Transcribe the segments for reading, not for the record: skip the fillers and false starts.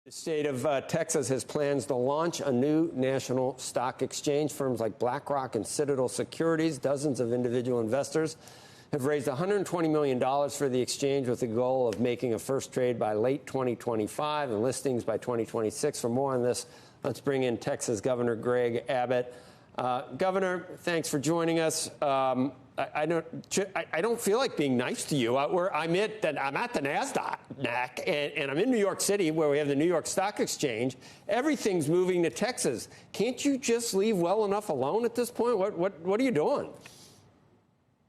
The state of Texas has plans to launch a new national stock exchange. Firms like BlackRock and Citadel Securities, dozens of individual investors, have raised $120 million for the exchange with the goal of making a first trade by late 2025 and listings by 2026. For more on this, let's bring in Texas Governor Greg Abbott. Governor, thanks for joining us. I don't feel like being nice to you. I'm at the NASDAQ, and I'm in New York City, where we have the New York Stock Exchange. Everything's moving to Texas. Can't you just leave well enough alone at this point? What are you doing?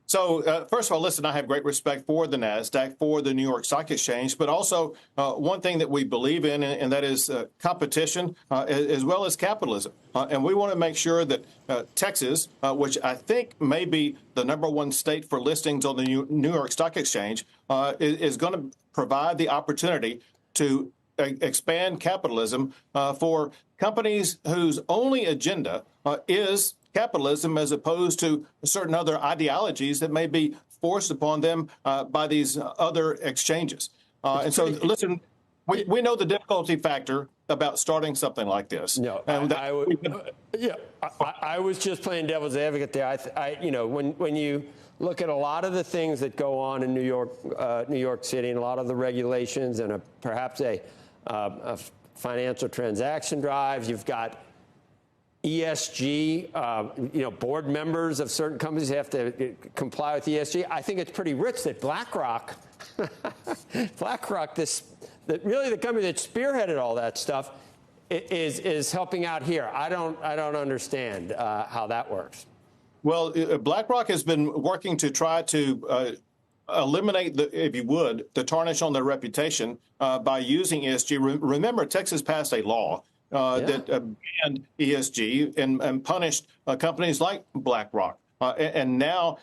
So, first of all, listen, I have great respect for the NASDAQ, for the New York Stock Exchange, but also one thing that we believe in, and that is competition as well as capitalism. And we want to make sure that Texas, which I think may be the #1 state for listings on the New York Stock Exchange, is going to provide the opportunity to expand capitalism for companies whose only agenda is capitalism, as opposed to certain other ideologies that may be forced upon them by these other exchanges. And so, listen, we know the difficulty factor about starting something like this. No, I was just playing devil's advocate there. When you look at a lot of the things that go on in New York City, and a lot of the regulations, and perhaps a financial transaction drive, you've got ESG, board members of certain companies have to comply with ESG. I think it's pretty rich that BlackRock, really the company that spearheaded all that stuff, is helping out here. I don't understand how that works. Well, BlackRock has been working to try to eliminate, if you would, the tarnish on their reputation by using ESG. Remember, Texas passed a law that banned ESG and punished companies like BlackRock. And now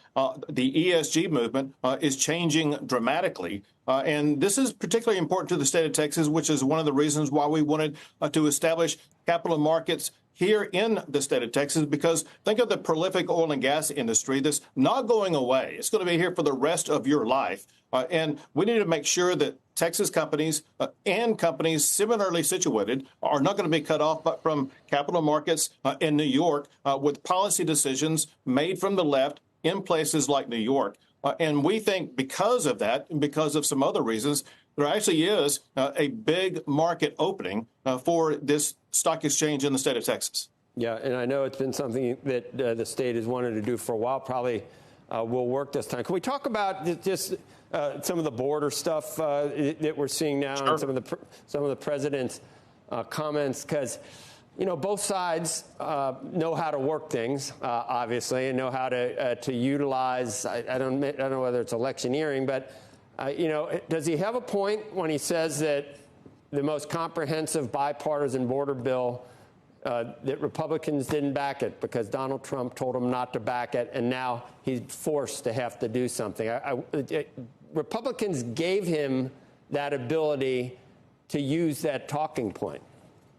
the ESG movement is changing dramatically. And this is particularly important to the state of Texas, which is one of the reasons why we wanted to establish capital markets here in the state of Texas, because think of the prolific oil and gas industry that's not going away. It's going to be here for the rest of your life. And we need to make sure that Texas companies and companies similarly situated are not going to be cut off from capital markets in New York with policy decisions made from the left in places like New York. And we think because of that, and because of some other reasons, there actually is a big market opening for this stock exchange in the state of Texas. Yeah, and I know it's been something that the state has wanted to do for a while. Probably will work this time. Can we talk about just some of the border stuff that we're seeing now, Sure. and some of the president's comments? Because both sides know how to work things, obviously, and know how to utilize. I don't know whether it's electioneering, but does he have a point when he says that the most comprehensive bipartisan border bill, that Republicans didn't back it because Donald Trump told them not to back it, and now he's forced to have to do something? Republicans gave him that ability to use that talking point.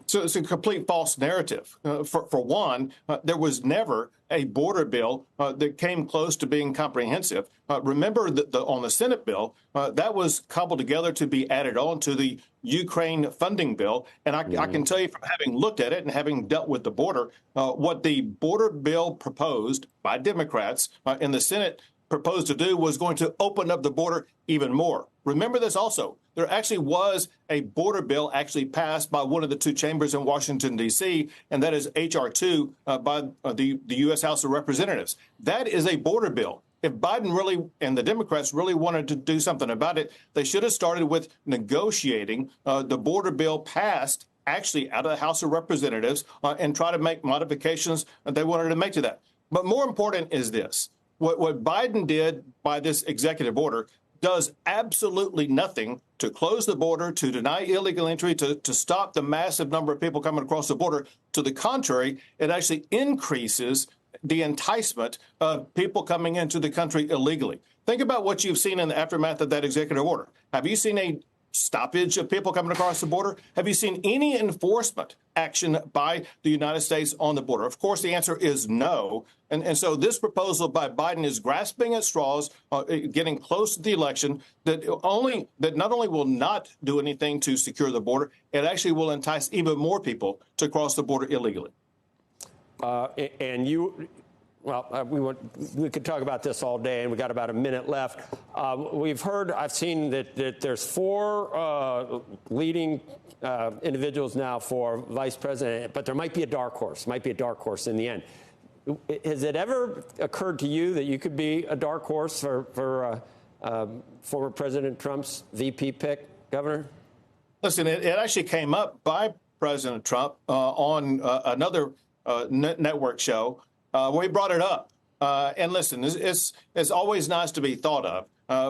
So it's a complete false narrative. For one, there was never a border bill that came close to being comprehensive. Remember that on the Senate bill, that was cobbled together to be added on to the Ukraine funding bill. And I can tell you from having looked at it and having dealt with the border, what the border bill proposed by Democrats in the Senate proposed to do was going to open up the border even more. Remember this also. There actually was a border bill actually passed by one of the two chambers in Washington, D.C., and that is H.R. 2 by the U.S. House of Representatives. That is a border bill. If Biden really and the Democrats really wanted to do something about it, they should have started with negotiating the border bill passed actually out of the House of Representatives and try to make modifications that they wanted to make to that. But more important is this. What Biden did by this executive order does absolutely nothing to close the border, to deny illegal entry, to stop the massive number of people coming across the border. To the contrary, it actually increases the enticement of people coming into the country illegally. Think about what you've seen in the aftermath of that executive order. Have you seen stoppage of people coming across the border? Have you seen any enforcement action by the United States on the border? Of course, the answer is no. And so this proposal by Biden is grasping at straws, getting close to the election, that not only will not do anything to secure the border, it actually will entice even more people to cross the border illegally. We could talk about this all day, and we got about a minute left. I've seen that there's 4 leading individuals now for vice president, but there might be a dark horse in the end. Has it ever occurred to you that you could be a dark horse for former President Trump's VP pick, Governor? Listen, it actually came up by President Trump on another network show where he brought it up. And listen, it's always nice to be thought of.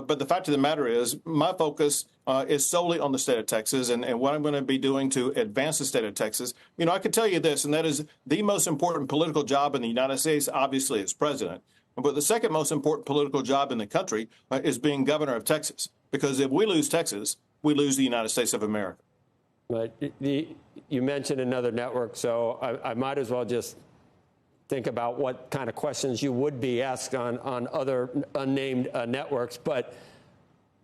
But the fact of the matter is, my focus is solely on the state of Texas and what I'm going to be doing to advance the state of Texas. You know, I can tell you this, and that is the most important political job in the United States, obviously, as president. But the second most important political job in the country is being governor of Texas. Because if we lose Texas, we lose the United States of America. But you mentioned another network, so I might as well just think about what kind of questions you would be asked on other unnamed networks. But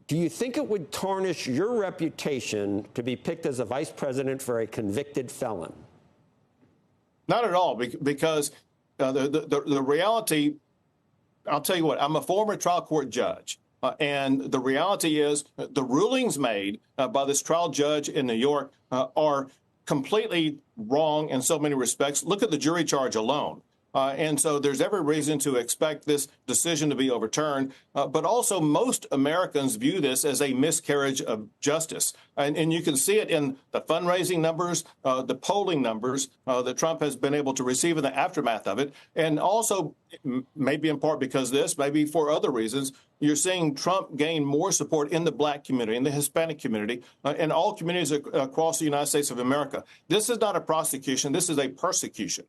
do you think it would tarnish your reputation to be picked as a vice president for a convicted felon? Not at all, because the reality, I'll tell you what, I'm a former trial court judge. And the reality is the rulings made by this trial judge in New York are completely wrong in so many respects. Look at the jury charge alone. And so there's every reason to expect this decision to be overturned. But also, most Americans view this as a miscarriage of justice. And you can see it in the fundraising numbers, the polling numbers that Trump has been able to receive in the aftermath of it. And also, maybe in part because of this, maybe for other reasons, you're seeing Trump gain more support in the Black community, in the Hispanic community, and all communities across the United States of America. This is not a prosecution. This is a persecution.